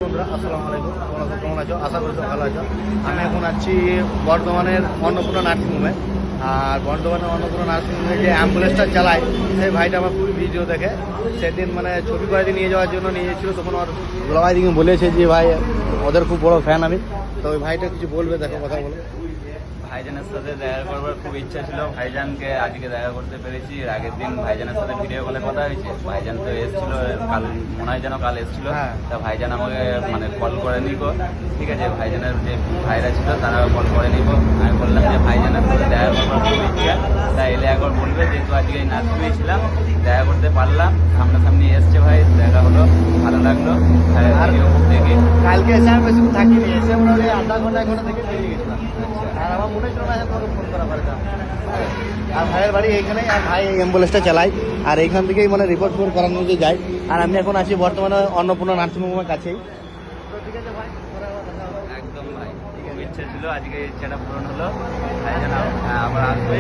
বন্ধুরা আসসালামু আলাইকুম, তোমরা সব কেমন আছো? আশা করি সব ভালো আছো। আমি এখন আছি বর্ধমানের অন্নপূর্ণা নার্সিংহোমে। আর বর্ধমানের অন্নপূর্ণা নার্সিংহোমে যে অ্যাম্বুলেন্সটা চালায় সেই ভাইটা আমার খুবই ভিডিও দেখে। সেদিন মানে ছবি করে নিয়ে যাওয়ার জন্য নিয়ে এসেছিলো, তখন আমার গোলাভাই দিকে বলেছে যে ভাই ওদের খুব বড় ফ্যান আমি। তো ওই ভাইটা কিছু বলবে, দেখো কথা বলো। ভাইজানের সাথে দেখা করবার খুব ইচ্ছা ছিল। ভাইজানকে আজকে দেখা করতে পেরেছি। এর আগের দিন ভাইজানের সাথে ভিডিও কলে কথা হয়েছে। ভাইজান তো এসেছিল কাল, মনে হয় যেন কাল এসেছিল। হ্যাঁ। তা ভাইজান আমাকে মানে কল করে নিব, ঠিক আছে। ভাইজানের যে ভাইরা ছিল তারা কল করে নিব। আমি বললাম যে ভাইজানের সাথে দেখা করবার খুব ইচ্ছা, তা এলে একবার বলবে, যেহেতু আজকে এই নার্সিংয়ে ছিলাম দেখা করতে পারলাম। সামনাসামনি এসছে ভাই, দেখা হলো, ভালো লাগলো। আর ভিডিও খুব দেখি। কালকে এসে আমি বেশি থাকিনি, এসে মোটামুটি আধা ঘন্টা 1 ঘন্টা থেকে বেরিয়ে গেছিলাম। আর আমার মনে ছিল না যে তোকে ফোন করা পারতাম। আর ভাইয়ের বাড়ি এইখানেই, আর ভাই এই অ্যাম্বুলেন্সটা চালাই। আর এইখান থেকেই মানে রিপোর্ট ফোন করানো যে যায়। আর আমি এখন আছি বর্তমানে অন্নপূর্ণা নার্সিংহোমের কাছেই। তো ঠিক আছে ভাই, পরে আবার দেখা হবে। একদম ভাই, খুব ইচ্ছা ছিল, আজকে ইচ্ছাটা পূরণ হলো। ভাইজান আবার আসবে।